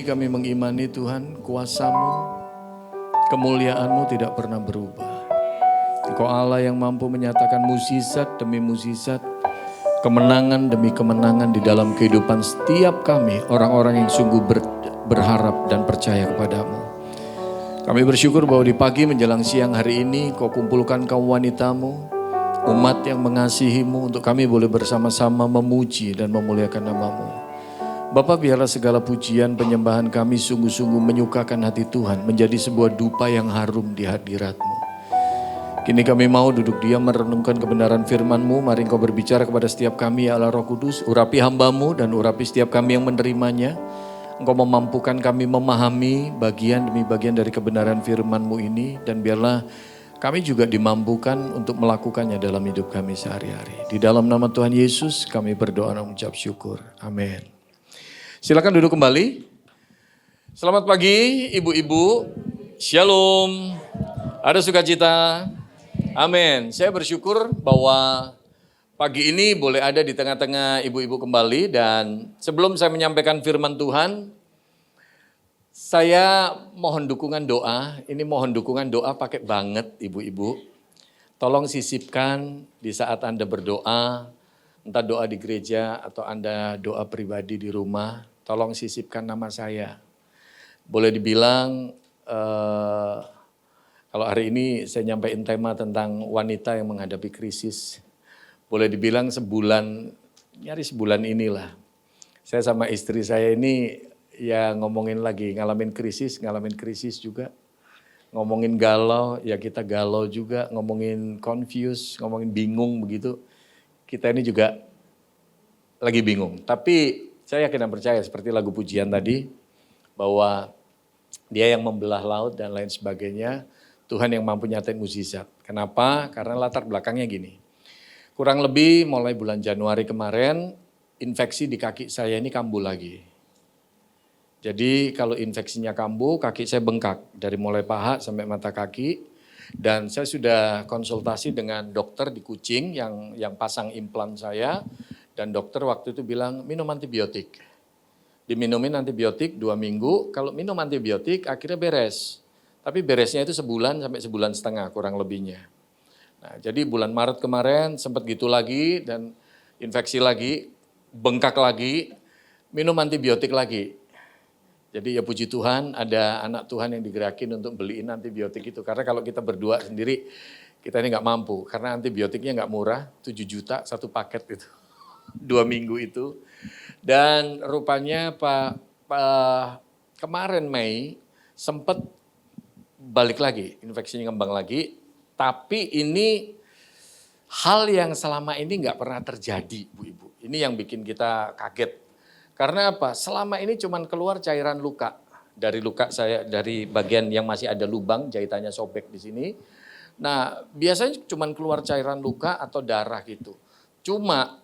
kami mengimani Tuhan, kuasa-Mu, kemuliaan-Mu tidak pernah berubah. Engkau Allah yang mampu menyatakan mukjizat demi mukjizat, kemenangan demi kemenangan di dalam kehidupan setiap kami, orang-orang yang sungguh berharap dan percaya kepadamu. Kami bersyukur bahwa di pagi menjelang siang hari ini Kau kumpulkan kaum wanita-Mu, umat yang mengasihi-Mu, untuk kami boleh bersama-sama memuji dan memuliakan nama-Mu. Bapa, biarlah segala pujian penyembahan kami sungguh-sungguh menyukakan hati Tuhan, menjadi sebuah dupa yang harum di hadirat-Mu. Kini kami mau duduk diam merenungkan kebenaran firman-Mu. Mari Engkau berbicara kepada setiap kami, ya Allah Roh Kudus. Urapi hamba-Mu dan urapi setiap kami yang menerimanya. Engkau memampukan kami memahami bagian demi bagian dari kebenaran firman-Mu ini. Dan biarlah kami juga dimampukan untuk melakukannya dalam hidup kami sehari-hari. Di dalam nama Tuhan Yesus kami berdoa dan mengucap syukur. Amin. Silakan duduk kembali. Selamat pagi ibu-ibu. Shalom. Ada sukacita. Amin. Saya bersyukur bahwa pagi ini boleh ada di tengah-tengah ibu-ibu kembali. Dan sebelum saya menyampaikan firman Tuhan, saya mohon dukungan doa. Ini mohon dukungan doa pakai banget ibu-ibu. Tolong sisipkan di saat Anda berdoa, entah doa di gereja atau Anda doa pribadi di rumah, tolong sisipkan nama saya. Boleh dibilang, kalau hari ini saya nyampaikan tema tentang wanita yang menghadapi krisis. Boleh dibilang nyaris sebulan inilah. Saya sama istri saya ini ya ngomongin lagi, ngalamin krisis juga. Ngomongin galau, ya kita galau juga. Ngomongin confused, ngomongin bingung begitu. Kita ini juga lagi bingung. Tapi saya yakin dan percaya seperti lagu pujian tadi, bahwa Dia yang membelah laut dan lain sebagainya, Tuhan yang mampu nyatain mukjizat. Kenapa? Karena latar belakangnya gini. Kurang lebih mulai bulan Januari kemarin, infeksi di kaki saya ini kambuh lagi. Jadi kalau infeksinya kambuh, kaki saya bengkak dari mulai paha sampai mata kaki. Dan saya sudah konsultasi dengan dokter di Kucing yang pasang implan saya. Dan dokter waktu itu bilang minum antibiotik. Diminumin antibiotik 2 minggu, kalau minum antibiotik akhirnya beres. Tapi beresnya itu sebulan sampai sebulan setengah kurang lebihnya. Nah, jadi bulan Maret kemarin sempat gitu lagi dan infeksi lagi, bengkak lagi, minum antibiotik lagi. Jadi ya puji Tuhan ada anak Tuhan yang digerakin untuk beliin antibiotik itu. Karena kalau kita berdua sendiri, kita ini nggak mampu. Karena antibiotiknya nggak murah, 7 juta satu paket itu. 2 minggu itu. Dan rupanya kemarin Mei sempat balik lagi, infeksinya ngembang lagi. Tapi ini hal yang selama ini nggak pernah terjadi, Bu-Ibu. Ini yang bikin kita kaget. Karena apa? Selama ini cuman keluar cairan luka. Dari luka saya, dari bagian yang masih ada lubang, jahitannya sobek di sini. Nah, biasanya cuman keluar cairan luka atau darah gitu. Cuma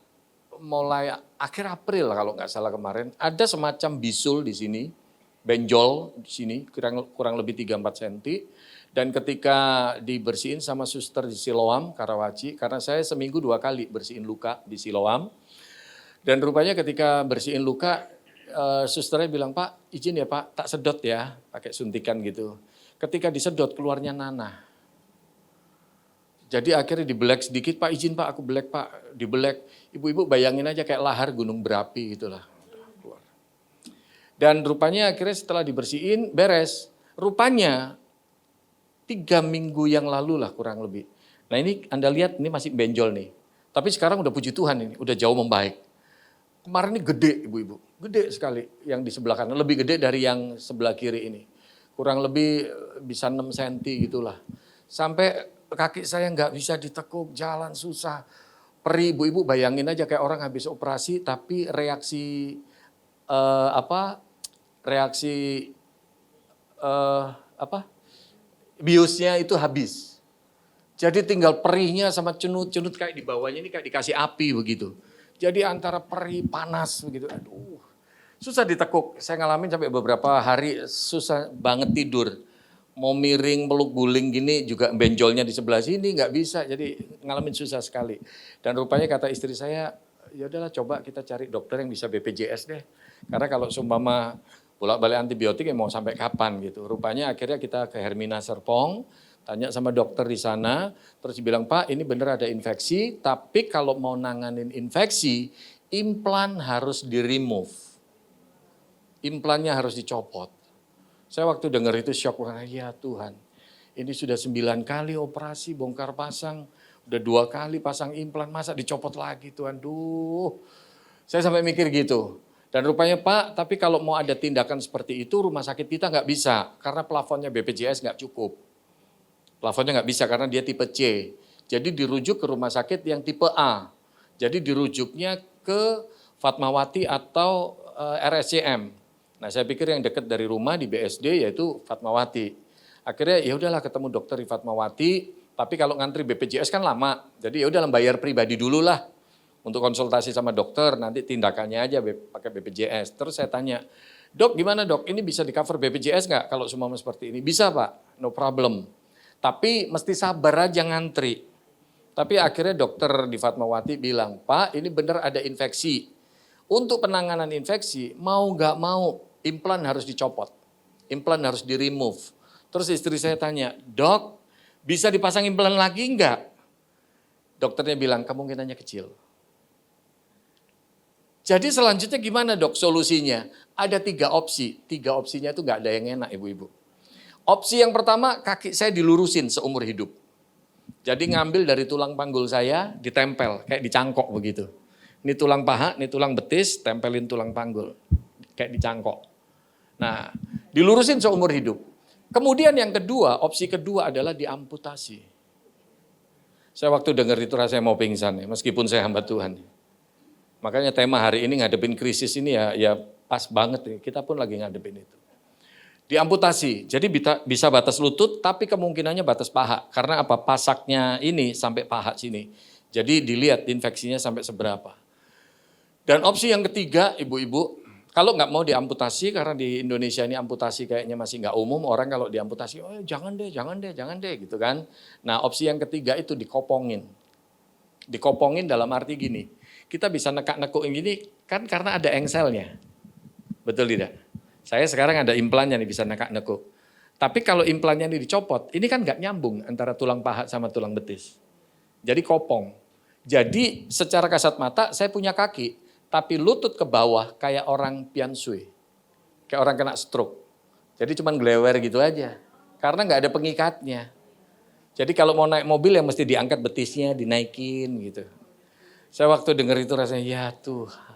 mulai akhir April kalau nggak salah kemarin, ada semacam bisul di sini, benjol di sini, kurang lebih 3-4 cm. Dan ketika dibersihin sama suster di Siloam, Karawaci, karena saya seminggu 2 kali bersihin luka di Siloam. Dan rupanya ketika bersihin luka, susternya bilang, Pak izin ya Pak, tak sedot ya, pakai suntikan gitu. Ketika disedot keluarnya nanah. Jadi akhirnya dibelek sedikit, Pak izin Pak, aku belek Pak, dibelek. Ibu-ibu bayangin aja kayak lahar gunung berapi gitulah. Dan rupanya akhirnya setelah dibersihin, beres. Rupanya 3 minggu yang lalu lah kurang lebih. Nah ini Anda lihat ini masih benjol nih. Tapi sekarang udah puji Tuhan ini, udah jauh membaik. Kemarin ini gede ibu-ibu, gede sekali yang di sebelah kanan, lebih gede dari yang sebelah kiri ini. Kurang lebih bisa 6 cm gitulah. Sampai kaki saya nggak bisa ditekuk, jalan susah. Perih ibu-ibu bayangin aja kayak orang habis operasi tapi reaksi biusnya itu habis. Jadi tinggal perihnya sama cenut-cenut kayak di bawahnya ini kayak dikasih api begitu. Jadi antara perih, panas begitu, aduh susah ditekuk. Saya ngalamin sampai beberapa hari susah banget tidur. Mau miring, peluk guling gini juga benjolnya di sebelah sini nggak bisa. Jadi ngalamin susah sekali. Dan rupanya kata istri saya, ya udahlah coba kita cari dokter yang bisa BPJS deh. Karena kalau seumpama Bolak-balik antibiotik mau sampai kapan gitu. Rupanya akhirnya kita ke Hermina Serpong, tanya sama dokter di sana, terus dibilang, Pak ini benar ada infeksi, tapi kalau mau nanganin infeksi, implan harus di-remove. Implannya harus dicopot. Saya waktu dengar itu shock, ya Tuhan, ini sudah 9 kali operasi bongkar pasang, udah 2 kali pasang implan, masa dicopot lagi Tuhan, duh. Saya sampai mikir gitu. Dan rupanya Pak, tapi kalau mau ada tindakan seperti itu, rumah sakit kita nggak bisa, karena plafonnya BPJS nggak cukup. Plafonnya nggak bisa karena dia tipe C. Jadi dirujuk ke rumah sakit yang tipe A. Jadi dirujuknya ke Fatmawati atau RSCM. Nah saya pikir yang dekat dari rumah di BSD yaitu Fatmawati. Akhirnya ya udahlah ketemu dokter di Fatmawati, tapi kalau ngantri BPJS kan lama. Jadi ya udahlah bayar pribadi dulu lah untuk konsultasi sama dokter, nanti tindakannya aja pakai BPJS. Terus saya tanya, Dok gimana dok, ini bisa di cover BPJS nggak kalau semua seperti ini? Bisa Pak, no problem. Tapi mesti sabar aja ngantri. Tapi akhirnya dokter di Fatmawati bilang, Pak ini benar ada infeksi. Untuk penanganan infeksi, mau nggak mau implan harus dicopot. Implan harus di-remove. Terus istri saya tanya, Dok bisa dipasang implan lagi nggak? Dokternya bilang, kemungkinannya kecil. Jadi selanjutnya gimana dok solusinya? Ada 3 opsi. 3 opsinya itu nggak ada yang enak ibu-ibu. Opsi yang pertama, kaki saya dilurusin seumur hidup. Jadi ngambil dari tulang panggul saya, ditempel, kayak dicangkok begitu. Ini tulang paha, ini tulang betis, tempelin tulang panggul. Kayak dicangkok. Nah, dilurusin seumur hidup. Kemudian yang kedua, opsi kedua adalah diamputasi. Saya waktu dengar itu rasanya mau pingsan ya, meskipun saya hamba Tuhan. Makanya tema hari ini ngadepin krisis ini ya pas banget ya, kita pun lagi ngadepin itu. Diamputasi, jadi bisa batas lutut tapi kemungkinannya batas paha. Karena apa? Pasaknya ini sampai paha sini. Jadi dilihat infeksinya sampai seberapa. Dan opsi yang ketiga ibu-ibu, kalau nggak mau diamputasi karena di Indonesia ini amputasi kayaknya masih nggak umum. Orang kalau diamputasi, oh jangan deh gitu kan. Nah opsi yang ketiga itu dikopongin. Dikopongin dalam arti gini, kita bisa nekak-nekuk gini kan karena ada engselnya. Betul tidak? Saya sekarang ada implannya nih bisa nekak-nekuk. Tapi kalau implannya ini dicopot, ini kan nggak nyambung antara tulang paha sama tulang betis. Jadi kopong. Jadi secara kasat mata saya punya kaki, tapi lutut ke bawah kayak orang piansui. Kayak orang kena stroke. Jadi cuma gelewer gitu aja. Karena nggak ada pengikatnya. Jadi kalau mau naik mobil yang mesti diangkat betisnya, dinaikin gitu. Saya waktu dengar itu rasanya, ya Tuhan.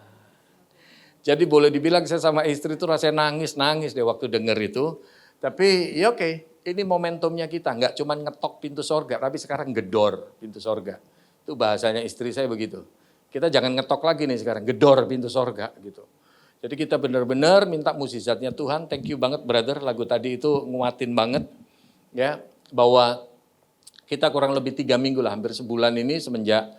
Jadi boleh dibilang saya sama istri itu rasanya nangis deh waktu dengar itu. Tapi ya oke, ini momentumnya kita. Nggak cuma ngetok pintu sorga, tapi sekarang gedor pintu sorga. Itu bahasanya istri saya begitu. Kita jangan ngetok lagi nih sekarang, gedor pintu sorga gitu. Jadi kita benar-benar minta mukjizatnya Tuhan. Thank you banget brother, lagu tadi itu nguatin banget. Ya, bahwa kita kurang lebih 3 minggu lah, hampir sebulan ini semenjak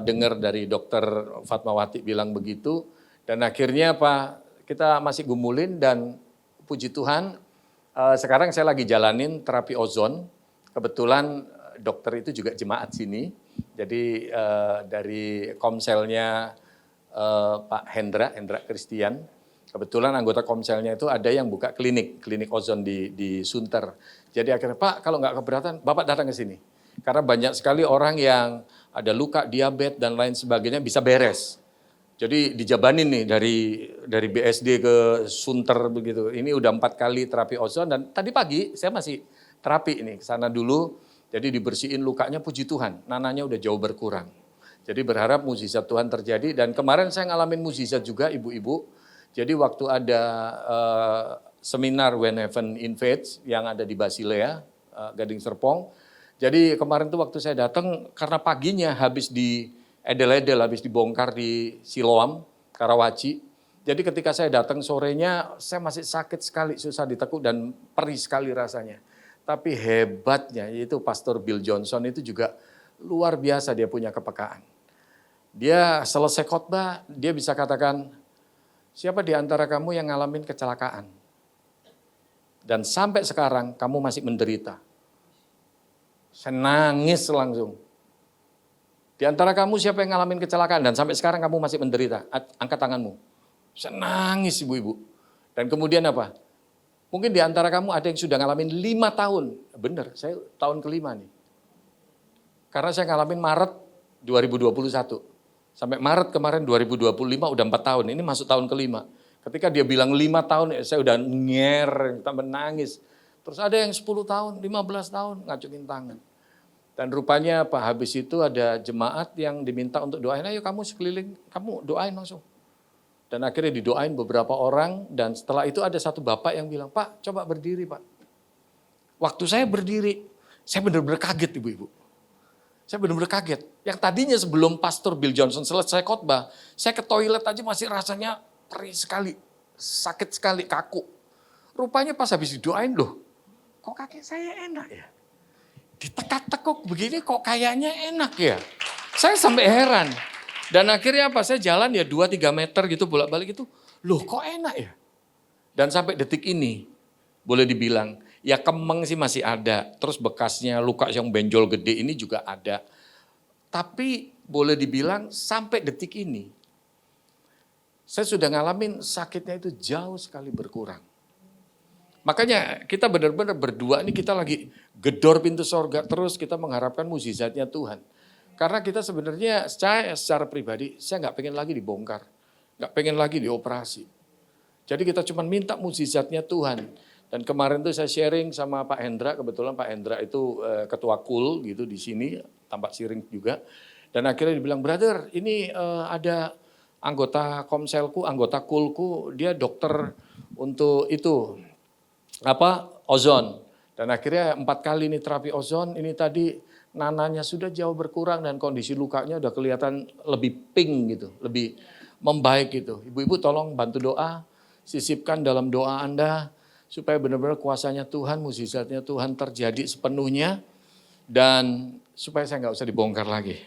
dengar dari dokter Fatmawati bilang begitu. Dan akhirnya apa, kita masih gumulin dan puji Tuhan sekarang saya lagi jalanin terapi ozon. Kebetulan dokter itu juga jemaat sini. Jadi dari komselnya Pak Hendra Christian. Kebetulan anggota komselnya itu ada yang buka klinik ozon di Sunter. Jadi akhirnya Pak kalau nggak keberatan Bapak datang ke sini. Karena banyak sekali orang yang ada luka, diabetes dan lain sebagainya bisa beres. Jadi dijabanin nih dari BSD ke Sunter begitu. Ini udah 4 kali terapi ozon dan tadi pagi saya masih terapi ini ke sana dulu. Jadi dibersihin lukanya puji Tuhan, nananya udah jauh berkurang. Jadi berharap mukjizat Tuhan terjadi dan kemarin saya ngalamin mukjizat juga ibu-ibu. Jadi waktu ada seminar When Heaven Invades yang ada di Basilea, Gading Serpong. Jadi kemarin tuh waktu saya datang karena paginya habis di edel-edel habis dibongkar di Siloam, Karawaci. Jadi ketika saya datang sorenya, saya masih sakit sekali, susah ditekuk dan perih sekali rasanya. Tapi hebatnya yaitu Pastor Bill Johnson itu juga luar biasa dia punya kepekaan. Dia selesai khotbah, dia bisa katakan, siapa di antara kamu yang ngalamin kecelakaan? Dan sampai sekarang kamu masih menderita. Saya nangis langsung. Di antara kamu siapa yang ngalamin kecelakaan dan sampai sekarang kamu masih menderita? Angkat tanganmu. Saya nangis ibu-ibu. Dan kemudian apa? Mungkin di antara kamu ada yang sudah ngalamin 5 tahun. Bener, saya tahun kelima nih. Karena saya ngalamin Maret 2021. Sampai Maret kemarin 2025 udah 4 tahun. Ini masuk tahun kelima. Ketika dia bilang 5 tahun, saya udah tambah nangis. Terus ada yang 10 tahun, 15 tahun ngacukin tangan. Dan rupanya Pak, habis itu ada jemaat yang diminta untuk doain, ayo kamu sekeliling, kamu doain langsung. Dan akhirnya didoain beberapa orang, dan setelah itu ada satu bapak yang bilang, Pak coba berdiri Pak. Waktu saya berdiri, saya benar-benar kaget ibu-ibu. Saya benar-benar kaget. Yang tadinya sebelum Pastor Bill Johnson selesai khotbah, saya ke toilet aja masih rasanya perih sekali, sakit sekali, kaku. Rupanya pas habis didoain, loh kok kaki saya enak ya? Ditekuk-tekuk begini kok kayaknya enak ya. Saya sampai heran. Dan akhirnya apa? Saya jalan ya 2-3 meter gitu bolak-balik itu. Loh kok enak ya? Dan sampai detik ini boleh dibilang ya kemeng sih masih ada. Terus bekasnya luka yang benjol gede ini juga ada. Tapi boleh dibilang sampai detik ini saya sudah ngalamin sakitnya itu jauh sekali berkurang. Makanya kita benar-benar berdua ini kita lagi gedor pintu sorga terus kita mengharapkan mukjizatnya Tuhan. Karena kita sebenarnya secara pribadi saya nggak pengen lagi dibongkar, nggak pengen lagi dioperasi. Jadi kita cuma minta mukjizatnya Tuhan. Dan kemarin tuh saya sharing sama Pak Hendra, kebetulan Pak Hendra itu ketua KUL gitu di sini, tampak siring juga. Dan akhirnya dibilang, brother ini ada anggota komselku, anggota KULku, dia dokter untuk itu. Ozon. Dan akhirnya 4 kali ini terapi ozon, ini tadi nananya sudah jauh berkurang dan kondisi lukanya udah kelihatan lebih pink gitu, lebih membaik gitu. Ibu-ibu tolong bantu doa, sisipkan dalam doa Anda supaya benar-benar kuasanya Tuhan, mukjizatnya Tuhan terjadi sepenuhnya dan supaya saya nggak usah dibongkar lagi.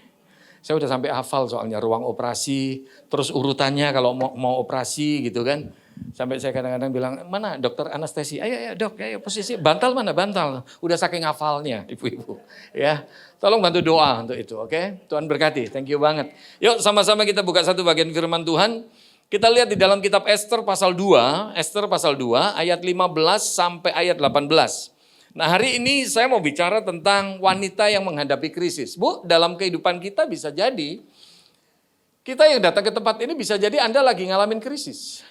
Saya udah sampai hafal soalnya ruang operasi, terus urutannya kalau mau operasi gitu kan. Sampai saya kadang-kadang bilang, mana dokter anestesi? Ayo dok, ayo posisi, bantal mana bantal? Udah saking hafalnya ibu-ibu. Ya, tolong bantu doa untuk itu, oke? Tuhan berkati, thank you banget. Yuk sama-sama kita buka satu bagian firman Tuhan. Kita lihat di dalam kitab Esther pasal 2, ayat 15 sampai ayat 18. Nah hari ini saya mau bicara tentang wanita yang menghadapi krisis. Bu, dalam kehidupan kita bisa jadi, kita yang datang ke tempat ini bisa jadi Anda lagi ngalamin krisis.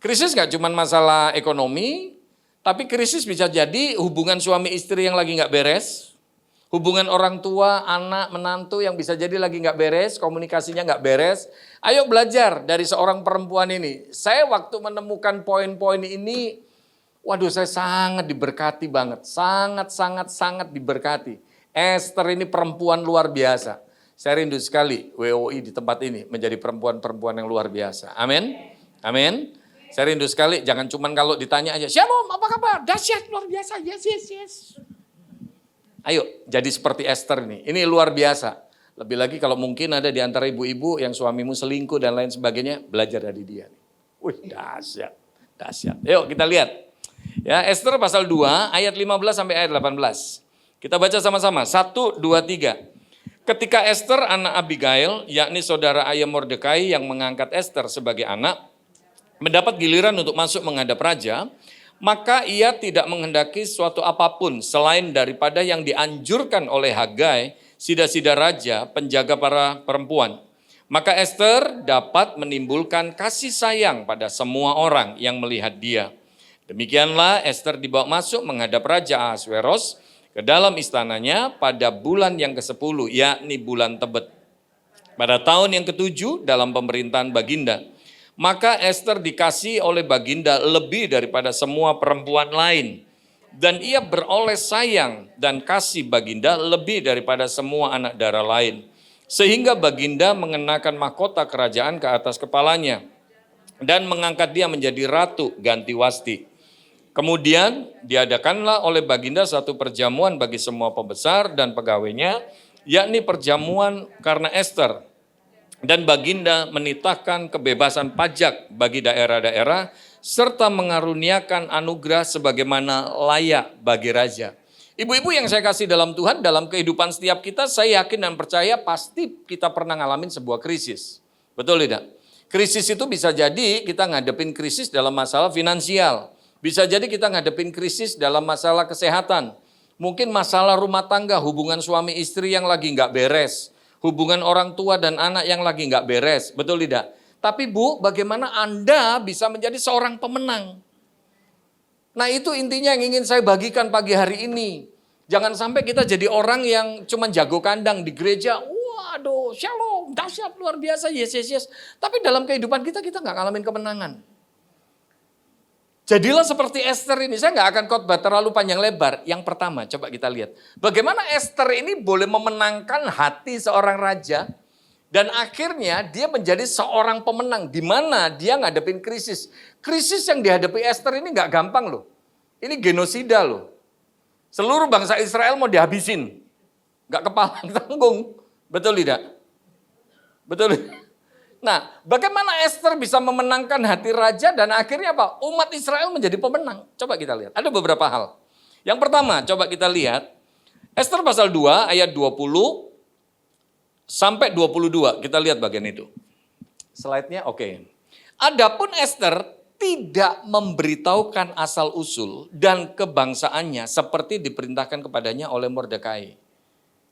Krisis gak cuma masalah ekonomi, tapi krisis bisa jadi hubungan suami istri yang lagi gak beres, hubungan orang tua, anak, menantu yang bisa jadi lagi gak beres, komunikasinya gak beres. Ayo belajar dari seorang perempuan ini. Saya waktu menemukan poin-poin ini, waduh saya sangat diberkati banget, sangat diberkati. Esther ini perempuan luar biasa. Saya rindu sekali WOI di tempat ini menjadi perempuan-perempuan yang luar biasa. Amin, amin. Saya rindu sekali, jangan cuma kalau ditanya aja, Shalom, apa kabar? Dahsyat, luar biasa, yes. Ayo, jadi seperti Esther ini luar biasa. Lebih lagi kalau mungkin ada di antara ibu-ibu yang suamimu selingkuh dan lain sebagainya, belajar dari dia. Wih, dahsyat. Yuk kita lihat. Ya, Esther pasal 2, ayat 15 sampai ayat 18. Kita baca sama-sama, 1, 2, 3. Ketika Esther, anak Abigail, yakni saudara ayah Mordekai yang mengangkat Esther sebagai anak, mendapat giliran untuk masuk menghadap raja, maka ia tidak menghendaki suatu apapun selain daripada yang dianjurkan oleh Hagai, sida-sida raja, penjaga para perempuan. Maka Esther dapat menimbulkan kasih sayang pada semua orang yang melihat dia. Demikianlah Esther dibawa masuk menghadap Raja Ahasweros ke dalam istananya pada bulan yang ke-10, yakni bulan Tebet. Pada tahun yang ke-7 dalam pemerintahan Baginda. Maka Esther dikasih oleh Baginda lebih daripada semua perempuan lain. Dan ia beroleh sayang dan kasih Baginda lebih daripada semua anak dara lain. Sehingga Baginda mengenakan mahkota kerajaan ke atas kepalanya. Dan mengangkat dia menjadi ratu ganti Wasti. Kemudian diadakanlah oleh Baginda satu perjamuan bagi semua pembesar dan pegawainya. Yakni perjamuan karena Esther. Dan Baginda menitahkan kebebasan pajak bagi daerah-daerah serta mengaruniakan anugerah sebagaimana layak bagi raja. Ibu-ibu yang saya kasih dalam Tuhan, dalam kehidupan setiap kita, saya yakin dan percaya pasti kita pernah ngalamin sebuah krisis. Betul tidak? Krisis itu bisa jadi kita ngadepin krisis dalam masalah finansial. Bisa jadi kita ngadepin krisis dalam masalah kesehatan. Mungkin masalah rumah tangga, hubungan suami istri yang lagi nggak beres. Hubungan orang tua dan anak yang lagi nggak beres. Betul tidak? Tapi Bu, bagaimana Anda bisa menjadi seorang pemenang? Nah itu intinya yang ingin saya bagikan pagi hari ini. Jangan sampai kita jadi orang yang cuma jago kandang di gereja. Waduh, shalom, dahsyat, luar biasa, yes, yes, yes. Tapi dalam kehidupan kita nggak ngalamin kemenangan. Jadilah seperti Esther ini. Saya nggak akan khotbah terlalu panjang lebar. Yang pertama, coba kita lihat. Bagaimana Esther ini boleh memenangkan hati seorang raja. Dan akhirnya dia menjadi seorang pemenang. Di mana dia ngadepin krisis. Krisis yang dihadapi Esther ini nggak gampang loh. Ini genosida loh. Seluruh bangsa Israel mau dihabisin. Nggak kepala tanggung. Betul tidak? Betul. Nah, bagaimana Esther bisa memenangkan hati raja dan akhirnya apa? Umat Israel menjadi pemenang. Coba kita lihat. Ada beberapa hal. Yang pertama, coba kita lihat. Esther pasal 2 ayat 20 sampai 22. Kita lihat bagian itu. Slide-nya oke. Adapun Esther tidak memberitahukan asal-usul dan kebangsaannya seperti diperintahkan kepadanya oleh Mordekai.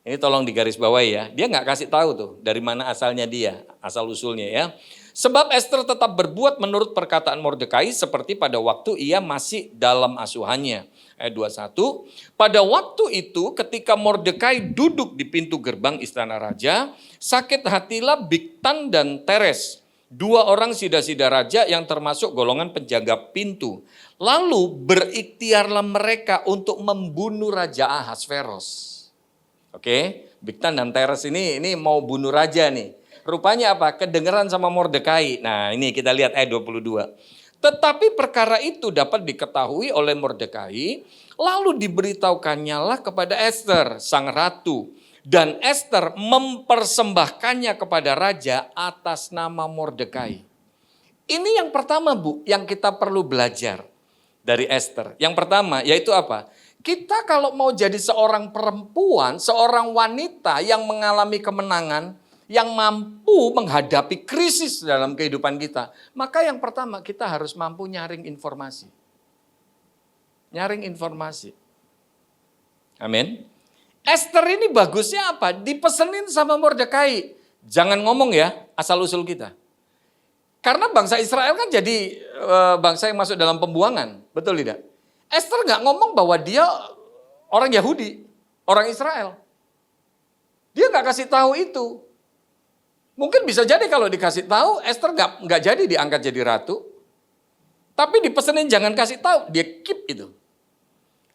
Ini tolong digarisbawahi ya. Dia nggak kasih tahu tuh dari mana asalnya dia, asal usulnya ya. Sebab Esther tetap berbuat menurut perkataan Mordekai seperti pada waktu ia masih dalam asuhannya. Ayat 21. Pada waktu itu ketika Mordekai duduk di pintu gerbang istana raja, sakit hatilah Bigtan dan Teres, dua orang sida-sida raja yang termasuk golongan penjaga pintu. Lalu berikhtiarlah mereka untuk membunuh Raja Ahasveros. Oke, Bigtan dan Teres ini mau bunuh raja nih. Rupanya apa? Kedengeran sama Mordekai. Nah ini kita lihat ayat 22. Tetapi perkara itu dapat diketahui oleh Mordekai, lalu diberitahukannya lah kepada Esther, sang ratu. Dan Esther mempersembahkannya kepada raja atas nama Mordekai. Ini yang pertama Bu, yang kita perlu belajar dari Esther. Yang pertama yaitu apa? Kita kalau mau jadi seorang perempuan, seorang wanita yang mengalami kemenangan, yang mampu menghadapi krisis dalam kehidupan kita, maka yang pertama kita harus mampu nyaring informasi. Nyaring informasi. Amin. Esther ini bagusnya apa? Dipesenin sama Mordekai. Jangan ngomong ya asal-usul kita. Karena bangsa Israel kan jadi bangsa yang masuk dalam pembuangan. Betul tidak? Esther nggak ngomong bahwa dia orang Yahudi, orang Israel. Dia nggak kasih tahu itu. Mungkin bisa jadi kalau dikasih tahu, Esther nggak jadi diangkat jadi ratu. Tapi dipesenin jangan kasih tahu, dia keep itu.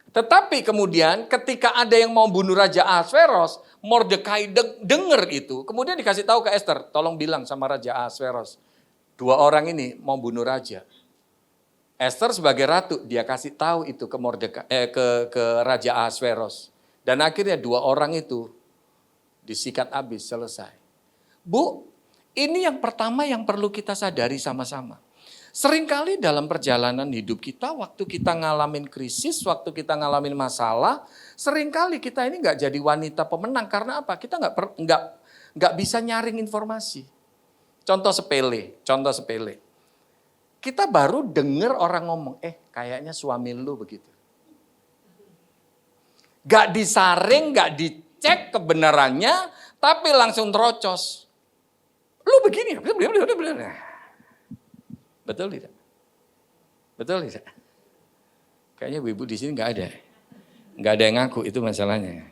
Tetapi kemudian ketika ada yang mau bunuh Raja Ahasveros, Mordekai dengar itu. Kemudian dikasih tahu ke Esther, tolong bilang sama Raja Ahasveros, dua orang ini mau bunuh raja. Esther sebagai ratu, dia kasih tahu itu ke ke Raja Ahasveros. Dan akhirnya dua orang itu disikat habis, selesai. Bu, ini yang pertama yang perlu kita sadari sama-sama. Seringkali dalam perjalanan hidup kita, waktu kita ngalamin krisis, waktu kita ngalamin masalah, seringkali kita ini nggak jadi wanita pemenang. Karena apa? Kita nggak bisa nyaring informasi. Contoh sepele. Kita baru dengar orang ngomong, kayaknya suami lu begitu. Gak disaring, gak dicek kebenarannya, tapi langsung terocos. Lu begini, betul tidak? Betul tidak? Kayaknya ibu di sini gak ada. Gak ada yang ngaku, itu masalahnya.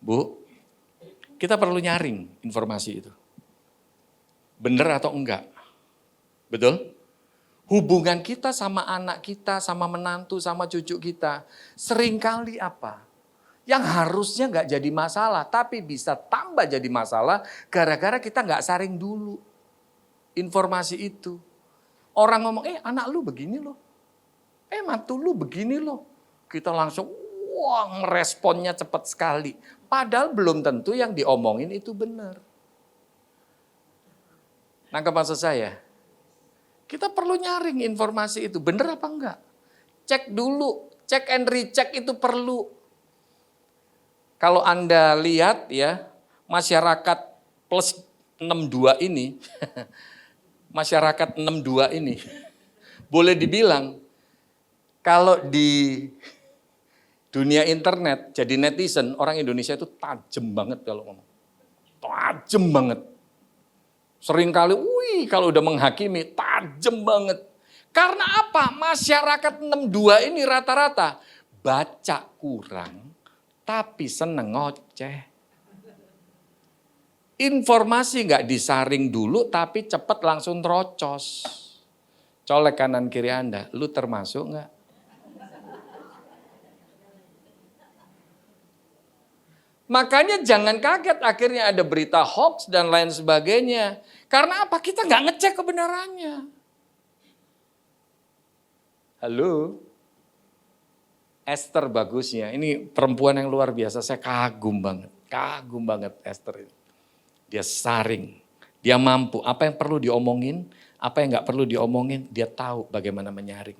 Bu, kita perlu nyaring informasi itu. Bener atau enggak? Betul? Hubungan kita sama anak kita, sama menantu, sama cucu kita, seringkali apa? Yang harusnya nggak jadi masalah, tapi bisa tambah jadi masalah gara-gara kita nggak saring dulu informasi itu. Orang ngomong, anak lu begini loh, mantu lu begini loh. Kita langsung, wah responnya cepat sekali. Padahal belum tentu yang diomongin itu benar. Nangkep maksud saya? Kita perlu nyaring informasi itu, benar apa enggak? Cek dulu, cek and recheck itu perlu. Kalau Anda lihat ya, masyarakat plus 62 ini, masyarakat 62 ini, boleh dibilang kalau di dunia internet jadi netizen, orang Indonesia itu tajam banget kalau ngomong. Tajam banget. Seringkali, kalau udah menghakimi, tajam banget. Karena apa? Masyarakat 62 ini rata-rata baca kurang, tapi seneng ngoceh. Informasi nggak disaring dulu, tapi cepat langsung terocos. Colek kanan kiri Anda, lu termasuk nggak? Makanya jangan kaget akhirnya ada berita hoax dan lain sebagainya. Karena apa? Kita nggak ngecek kebenarannya. Halo? Esther bagusnya, ini perempuan yang luar biasa, saya kagum banget Esther ini. Dia saring, dia mampu, apa yang perlu diomongin, apa yang nggak perlu diomongin, dia tahu bagaimana menyaring.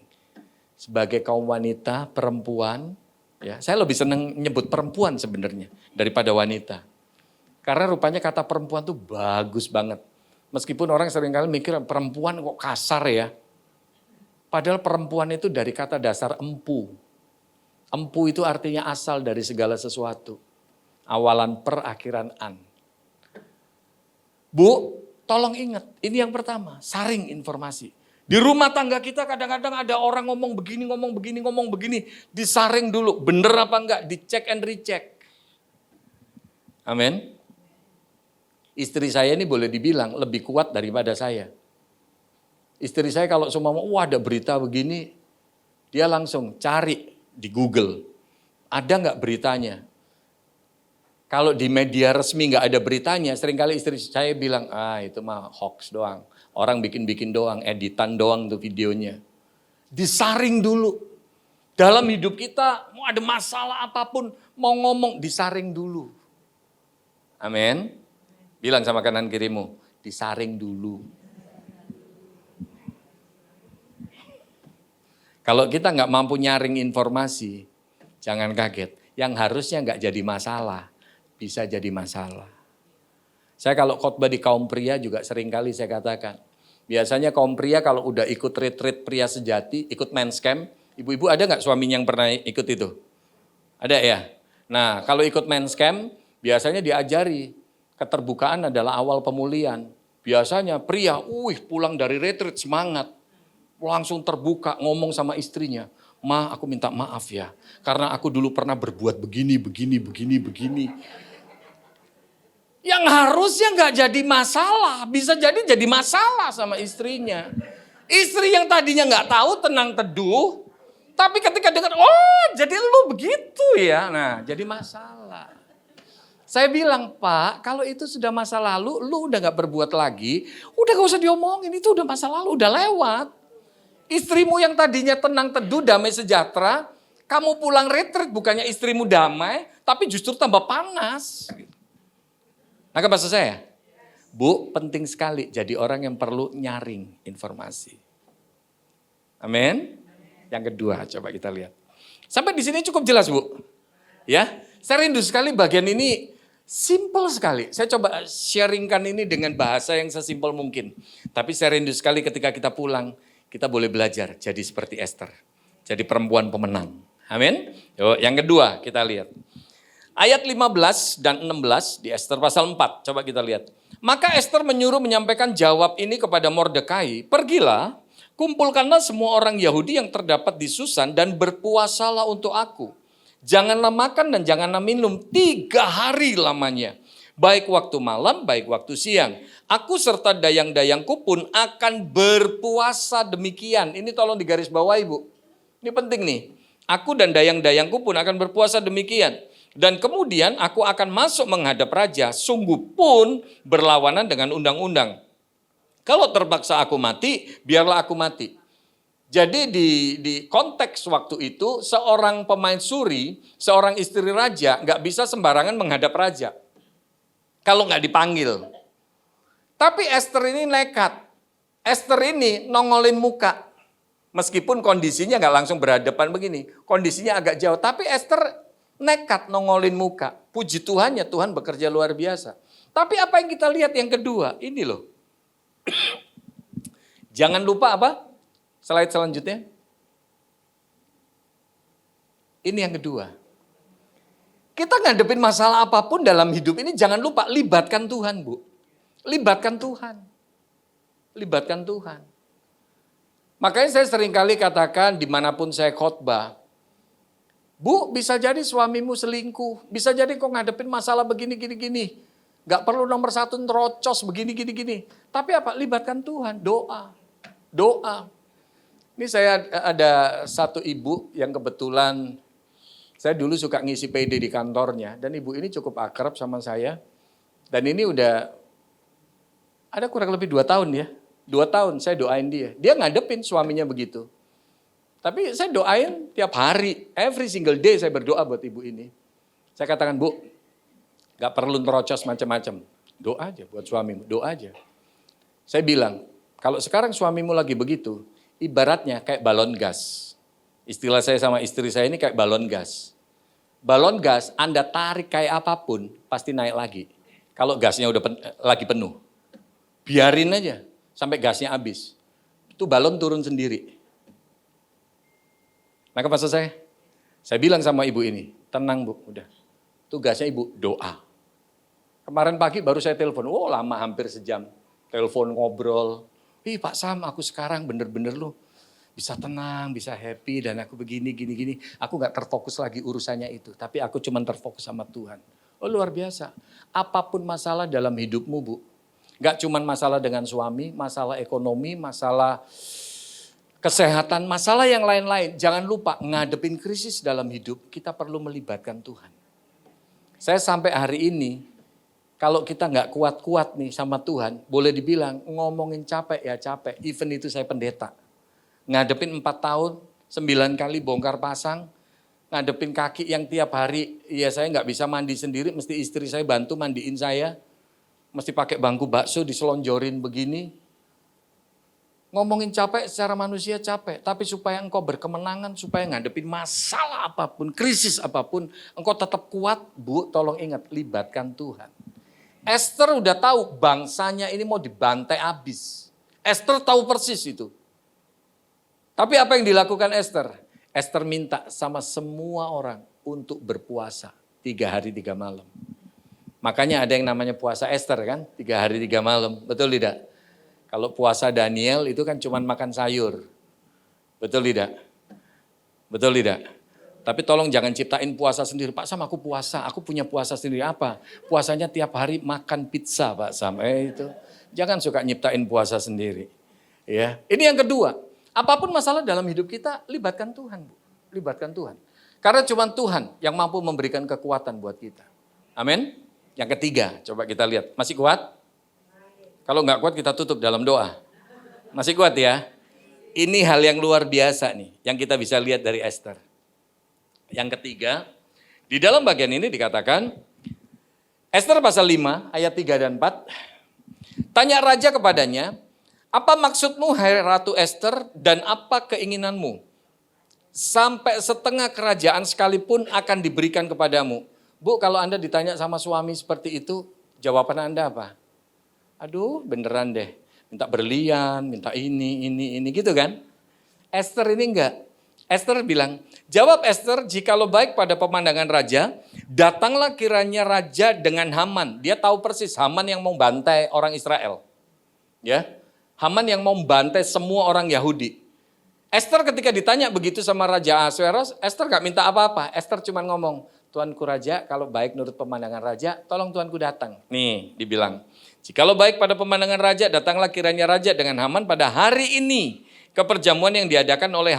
Sebagai kaum wanita, perempuan, ya, saya lebih senang nyebut perempuan sebenarnya daripada wanita. Karena rupanya kata perempuan tuh bagus banget. Meskipun orang seringkali mikir perempuan kok kasar ya. Padahal perempuan itu dari kata dasar empu. Empu itu artinya asal dari segala sesuatu. Awalan per, akhiran an. Bu, tolong ingat, ini yang pertama, saring informasi. Di rumah tangga kita kadang-kadang ada orang ngomong begini, disaring dulu, bener apa enggak, dicek and recheck. Amin. Istri saya ini boleh dibilang lebih kuat daripada saya. Istri saya kalau semua ada berita begini, dia langsung cari di Google. Ada enggak beritanya? Kalau di media resmi nggak ada beritanya, seringkali istri saya bilang, itu mah hoax doang. Orang bikin-bikin doang, editan doang tuh videonya. Disaring dulu. Dalam hidup kita, mau ada masalah apapun, mau ngomong, disaring dulu. Amin. Bilang sama kanan kirimu, disaring dulu. Kalau kita nggak mampu nyaring informasi, jangan kaget. Yang harusnya nggak jadi masalah, bisa jadi masalah. Saya kalau khotbah di kaum pria juga seringkali saya katakan. Biasanya kaum pria kalau udah ikut retreat pria sejati, ikut men's camp. Ibu-ibu ada nggak suaminya yang pernah ikut itu? Ada ya? Nah kalau ikut men's camp, biasanya diajari keterbukaan adalah awal pemulihan. Biasanya pria, pulang dari retreat semangat. Langsung terbuka ngomong sama istrinya. Ma, aku minta maaf ya. Karena aku dulu pernah berbuat begini. Yang harusnya nggak jadi masalah, bisa jadi masalah sama istrinya. Istri yang tadinya nggak tahu tenang teduh, tapi ketika dengar, jadi lu begitu ya, nah jadi masalah. Saya bilang, Pak, kalau itu sudah masa lalu, lu udah nggak berbuat lagi, udah gak usah diomongin, itu udah masa lalu, udah lewat. Istrimu yang tadinya tenang teduh, damai sejahtera, kamu pulang retreat bukannya istrimu damai, tapi justru tambah panas. Nah, maksud saya, Bu, penting sekali jadi orang yang perlu nyaring informasi. Amin. Yang kedua, coba kita lihat. Sampai di sini cukup jelas, Bu. Ya, saya rindu sekali bagian ini simple sekali. Saya coba sharingkan ini dengan bahasa yang sesimpel mungkin. Tapi saya rindu sekali ketika kita pulang, kita boleh belajar jadi seperti Esther. Jadi perempuan pemenang. Amin. Yuk, yang kedua kita lihat. Ayat 15 dan 16 di Esther pasal 4, coba kita lihat. Maka Esther menyuruh menyampaikan jawab ini kepada Mordekai, pergilah, kumpulkanlah semua orang Yahudi yang terdapat di Susan dan berpuasalah untuk aku. Janganlah makan dan janganlah minum 3 hari lamanya. Baik waktu malam, baik waktu siang. Aku serta dayang-dayangku pun akan berpuasa demikian. Ini tolong digaris bawahi, Bu. Ini penting nih. Aku dan dayang-dayangku pun akan berpuasa demikian. Dan kemudian aku akan masuk menghadap raja, sungguh pun berlawanan dengan undang-undang. Kalau terpaksa aku mati, biarlah aku mati. Jadi di konteks waktu itu, seorang pemain suri, seorang istri raja, nggak bisa sembarangan menghadap raja. Kalau nggak dipanggil. Tapi Esther ini nekat. Esther ini nongolin muka. Meskipun kondisinya nggak langsung berhadapan begini. Kondisinya agak jauh, tapi Esther nekat nongolin muka. Puji Tuhannya, Tuhan bekerja luar biasa. Tapi apa yang kita lihat yang kedua? Ini loh. Jangan lupa apa? Slide selanjutnya. Ini yang kedua. Kita ngadepin masalah apapun dalam hidup ini jangan lupa libatkan Tuhan, Bu. Libatkan Tuhan. Libatkan Tuhan. Makanya saya seringkali katakan dimanapun saya khotbah, Bu, bisa jadi suamimu selingkuh, bisa jadi kau ngadepin masalah begini, gini. Gak perlu nomor satu terocos begini, gini. Tapi apa? Libatkan Tuhan, doa. Ini saya ada satu ibu yang kebetulan, saya dulu suka ngisi PD di kantornya, dan ibu ini cukup akrab sama saya. Dan ini udah ada kurang lebih 2 tahun ya. 2 tahun saya doain dia. Dia ngadepin suaminya begitu. Tapi saya doain tiap hari, every single day saya berdoa buat ibu ini. Saya katakan, Bu, gak perlu terocos macam-macam. Doa aja buat suamimu, doa aja. Saya bilang, kalau sekarang suamimu lagi begitu, ibaratnya kayak balon gas. Istilah saya sama istri saya ini kayak balon gas. Balon gas Anda tarik kayak apapun, pasti naik lagi. Kalau gasnya udah lagi penuh. Biarin aja. Sampai gasnya habis. Itu balon turun sendiri. Maka maksud saya bilang sama ibu ini, tenang Bu, udah. Tugasnya ibu doa. Kemarin pagi baru saya telepon, lama hampir sejam. Telepon ngobrol, Pak Sam aku sekarang bener-bener loh bisa tenang, bisa happy dan aku begini. Aku gak terfokus lagi urusannya itu, tapi aku cuma terfokus sama Tuhan. Luar biasa. Apapun masalah dalam hidupmu Bu, gak cuma masalah dengan suami, masalah ekonomi, masalah kesehatan, masalah yang lain-lain. Jangan lupa ngadepin krisis dalam hidup, kita perlu melibatkan Tuhan. Saya sampai hari ini, kalau kita gak kuat-kuat nih sama Tuhan, boleh dibilang ngomongin capek ya capek. Even itu saya pendeta. Ngadepin 4 tahun, 9 kali bongkar pasang, ngadepin kaki yang tiap hari, ya saya gak bisa mandi sendiri, mesti istri saya bantu mandiin saya. Mesti pakai bangku bakso diselonjorin begini. Ngomongin capek secara manusia capek. Tapi supaya engkau berkemenangan, supaya ngadepin masalah apapun, krisis apapun. Engkau tetap kuat, Bu, tolong ingat, libatkan Tuhan. Esther udah tahu bangsanya ini mau dibantai habis. Esther tahu persis itu. Tapi apa yang dilakukan Esther? Esther minta sama semua orang untuk berpuasa 3 hari 3 malam. Makanya ada yang namanya puasa Esther kan, 3 hari 3 malam, betul tidak? Kalau puasa Daniel itu kan cuma makan sayur, betul tidak? Betul tidak? Tapi tolong jangan ciptain puasa sendiri, Pak Sam aku puasa, aku punya puasa sendiri apa? Puasanya tiap hari makan pizza Pak Sam, itu. Jangan suka nyiptain puasa sendiri. Ya, ini yang kedua, apapun masalah dalam hidup kita, libatkan Tuhan Bu, libatkan Tuhan. Karena cuma Tuhan yang mampu memberikan kekuatan buat kita. Amin. Yang ketiga, coba kita lihat. Masih kuat? Kalau nggak kuat kita tutup dalam doa. Masih kuat ya? Ini hal yang luar biasa nih, yang kita bisa lihat dari Esther. Yang ketiga, di dalam bagian ini dikatakan, Esther pasal 5 ayat 3 dan 4. Tanya raja kepadanya, apa maksudmu hai Ratu Esther dan apa keinginanmu? Sampai setengah kerajaan sekalipun akan diberikan kepadamu. Bu, kalau Anda ditanya sama suami seperti itu, jawaban Anda apa? Aduh, beneran deh. Minta berlian, minta ini gitu kan? Esther ini enggak. Esther bilang, jawab Esther, jikalau baik pada pemandangan raja, datanglah kiranya raja dengan Haman. Dia tahu persis Haman yang mau bantai orang Israel. Ya, Haman yang mau bantai semua orang Yahudi. Esther ketika ditanya begitu sama Raja Ahasuerus, Esther gak minta apa-apa. Esther cuma ngomong, Tuanku Raja, kalau baik menurut pemandangan Raja, tolong Tuanku datang. Nih, dibilang. Jikalau baik pada pemandangan Raja, datanglah kiranya Raja dengan Haman pada hari ini ke perjamuan yang diadakan oleh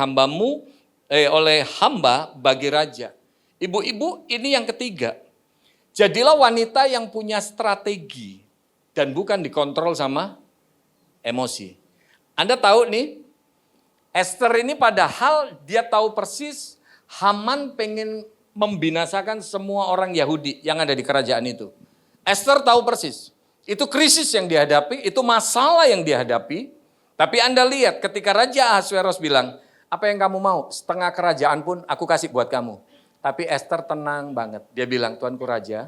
oleh hamba bagi Raja. Ibu-ibu, ini yang ketiga. Jadilah wanita yang punya strategi dan bukan dikontrol sama emosi. Anda tahu nih, Esther ini padahal dia tahu persis Haman pengen membinasakan semua orang Yahudi yang ada di kerajaan itu. Esther tahu persis. Itu krisis yang dihadapi, itu masalah yang dihadapi. Tapi Anda lihat ketika Raja Ahasuerus bilang, apa yang kamu mau? Setengah kerajaan pun aku kasih buat kamu. Tapi Esther tenang banget. Dia bilang, Tuanku Raja,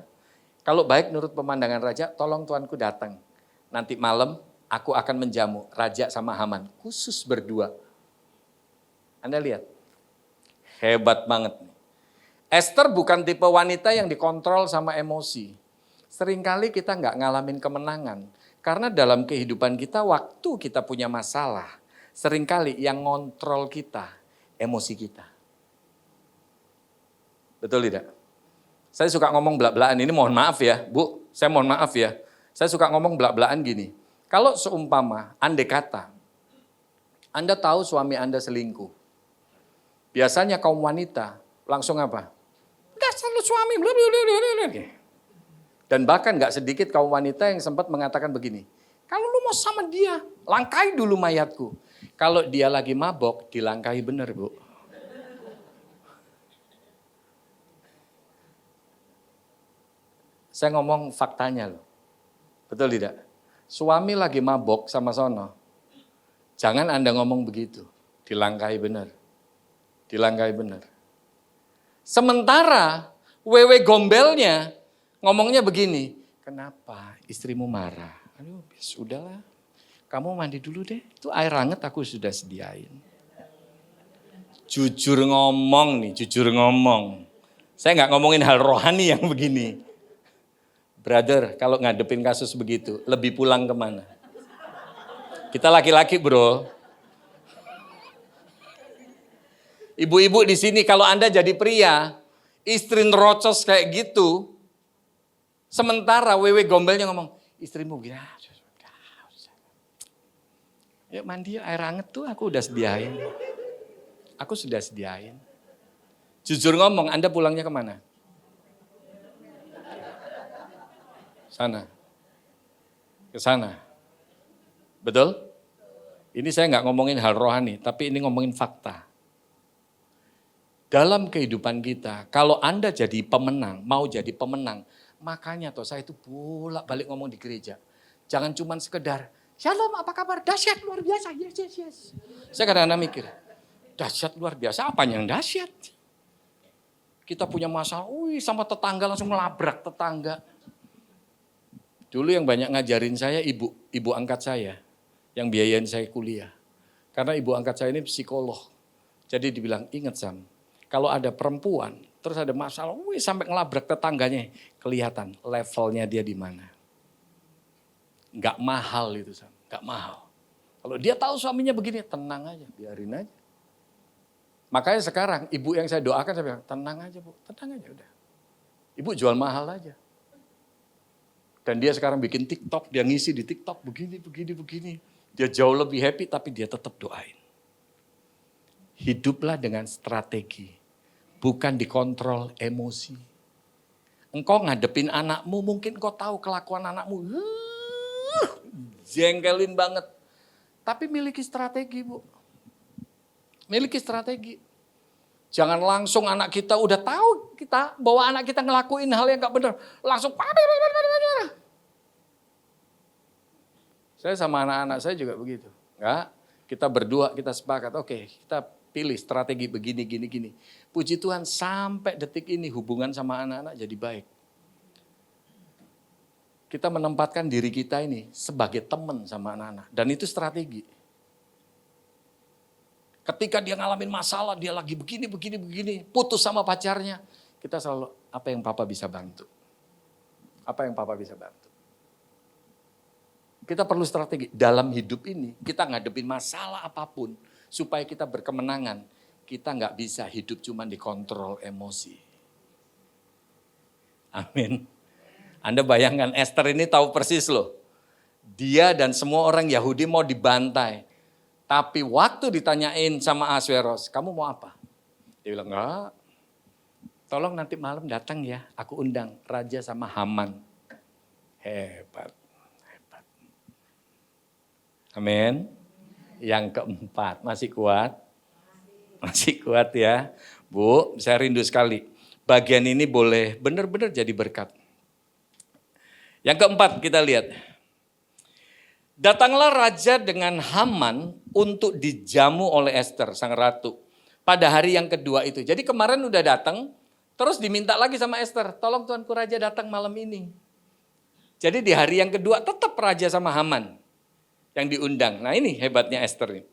kalau baik menurut pemandangan Raja, tolong Tuanku datang. Nanti malam aku akan menjamu raja sama Haman. Khusus berdua. Anda lihat. Hebat banget. Esther bukan tipe wanita yang dikontrol sama emosi. Seringkali kita nggak ngalamin kemenangan. Karena dalam kehidupan kita, waktu kita punya masalah, seringkali yang ngontrol kita, emosi kita. Betul tidak? Saya suka ngomong belak-belakan, ini mohon maaf ya, Bu, saya mohon maaf ya. Saya suka ngomong belak-belakan gini, kalau seumpama, andai kata, Anda tahu suami Anda selingkuh. Biasanya kaum wanita langsung apa? Dasar lu suami, blablabla. Dan bahkan gak sedikit kaum wanita yang sempat mengatakan begini, kalau lu mau sama dia, langkai dulu mayatku. Kalau dia lagi mabok, dilangkahi benar, Bu. Saya ngomong faktanya loh. Betul tidak? Suami lagi mabok sama sono. Jangan Anda ngomong begitu. Dilangkahi benar. Dilangkahi benar. Sementara wewe gombelnya ngomongnya begini. Kenapa istrimu marah? Aduh, sudahlah. Kamu mandi dulu deh. Itu air hangat aku sudah sediain. Jujur ngomong nih, jujur ngomong. Saya nggak ngomongin hal rohani yang begini. Brother, kalau ngadepin kasus begitu, lebih pulang kemana? Kita laki-laki bro. Ibu-ibu di sini kalau Anda jadi pria, istri nerocos kayak gitu, sementara wewe gombelnya ngomong, istrimu gini, yuk mandi air hangat tuh aku udah sediain. Aku sudah sediain. Jujur ngomong, Anda pulangnya kemana? Sana. Ke sana. Betul? Ini saya nggak ngomongin hal rohani, tapi ini ngomongin fakta. Dalam kehidupan kita, kalau Anda jadi pemenang, mau jadi pemenang, makanya toh saya itu bolak-balik ngomong di gereja. Jangan cuma sekedar, Shalom apa kabar? Dahsyat luar biasa, yes. Saya kadang-kadang mikir, dahsyat luar biasa, apa yang dahsyat? Kita punya masalah, sama tetangga langsung melabrak tetangga. Dulu yang banyak ngajarin saya ibu angkat saya, yang biayain saya kuliah. Karena ibu angkat saya ini psikolog. Jadi dibilang, ingat Sam, kalau ada perempuan, terus ada masalah, sampai ngelabrak tetangganya, kelihatan levelnya dia di mana. Gak mahal itu Sam, gak mahal. Kalau dia tahu suaminya begini, tenang aja, biarin aja. Makanya sekarang ibu yang saya doakan, saya bilang, tenang aja Bu, tenang aja udah. Ibu jual mahal aja. Dan dia sekarang bikin TikTok, dia ngisi di TikTok begini. Dia jauh lebih happy tapi dia tetap doain. Hiduplah dengan strategi, bukan dikontrol emosi. Engkau ngadepin anakmu, mungkin kau tahu kelakuan anakmu, jengkelin banget. Tapi miliki strategi Bu, miliki strategi. Jangan langsung anak kita udah tahu kita bahwa anak kita ngelakuin hal yang gak benar. Langsung saya sama anak-anak saya juga begitu. Enggak, kita berdua kita sepakat. Oke, kita pilih strategi begini, gini. Puji Tuhan sampai detik ini hubungan sama anak-anak jadi baik. Kita menempatkan diri kita ini sebagai teman sama anak-anak. Dan itu strategi. Ketika dia ngalamin masalah, dia lagi begini, putus sama pacarnya. Kita selalu, apa yang papa bisa bantu? Apa yang papa bisa bantu? Kita perlu strategi. Dalam hidup ini, kita ngadepin masalah apapun, supaya kita berkemenangan. Kita nggak bisa hidup cuma dikontrol emosi. Amin. Anda bayangkan, Esther ini tahu persis loh. Dia dan semua orang Yahudi mau dibantai. Tapi waktu ditanyain sama Ahasveros, kamu mau apa? Dia bilang, enggak. Tolong nanti malam datang ya, aku undang raja sama Haman. Hebat. Amin. Yang keempat, masih kuat? Masih kuat ya. Bu, saya rindu sekali. Bagian ini boleh benar-benar jadi berkat. Yang keempat kita lihat. Datanglah raja dengan Haman untuk dijamu oleh Esther, sang ratu. Pada hari yang kedua itu. Jadi kemarin udah datang, terus diminta lagi sama Esther, tolong tuanku raja datang malam ini. Jadi di hari yang kedua tetap raja sama Haman. yang diundang. Nah ini hebatnya Esther ini.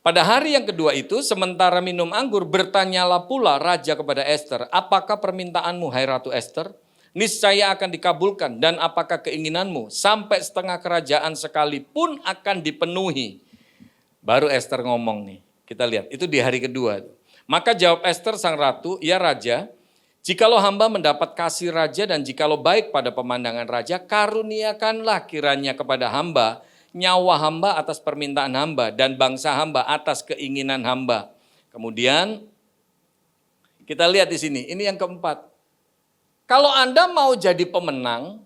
Pada hari yang kedua itu, sementara minum anggur, bertanyalah pula raja kepada Esther, apakah permintaanmu, hai Ratu Esther? Niscaya akan dikabulkan, dan apakah keinginanmu sampai setengah kerajaan sekalipun akan dipenuhi. Baru Esther ngomong nih, kita lihat, itu di hari kedua. Maka jawab Esther sang ratu, ya raja, jikalau hamba mendapat kasih raja dan jikalau baik pada pemandangan raja, karuniakanlah kiranya kepada hamba, nyawa hamba atas permintaan hamba dan bangsa hamba atas keinginan hamba. Kemudian kita lihat di sini, ini yang keempat. Kalau Anda mau jadi pemenang,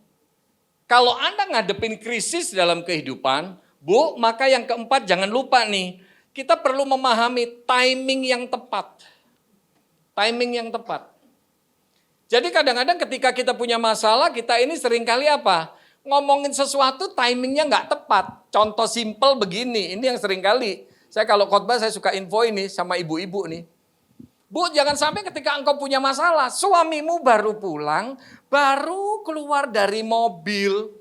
kalau Anda ngadepin krisis dalam kehidupan, Bu, maka yang keempat jangan lupa nih, kita perlu memahami timing yang tepat. Timing yang tepat. Jadi kadang-kadang ketika kita punya masalah, kita ini seringkali apa? Ngomongin sesuatu timingnya nggak tepat. Contoh simpel begini, ini yang seringkali. Saya kalau khotbah saya suka info ini sama ibu-ibu nih. Bu, jangan sampai ketika engkau punya masalah, suamimu baru pulang, baru keluar dari mobil.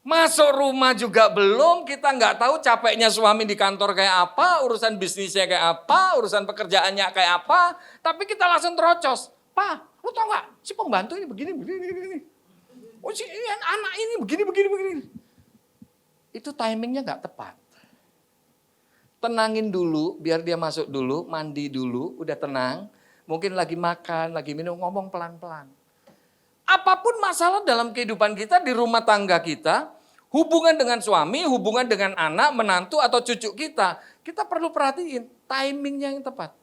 Masuk rumah juga belum, kita nggak tahu capeknya suami di kantor kayak apa, urusan bisnisnya kayak apa, urusan pekerjaannya kayak apa. Tapi kita langsung terocos. Pak, lu tau nggak, si pembantu ini begini. Oh, si anak ini begini. Itu timingnya nggak tepat. Tenangin dulu, biar dia masuk dulu, mandi dulu, udah tenang. Mungkin lagi makan, lagi minum, ngomong pelan-pelan. Apapun masalah dalam kehidupan kita, di rumah tangga kita, hubungan dengan suami, hubungan dengan anak, menantu atau cucu kita perlu perhatiin timingnya yang tepat.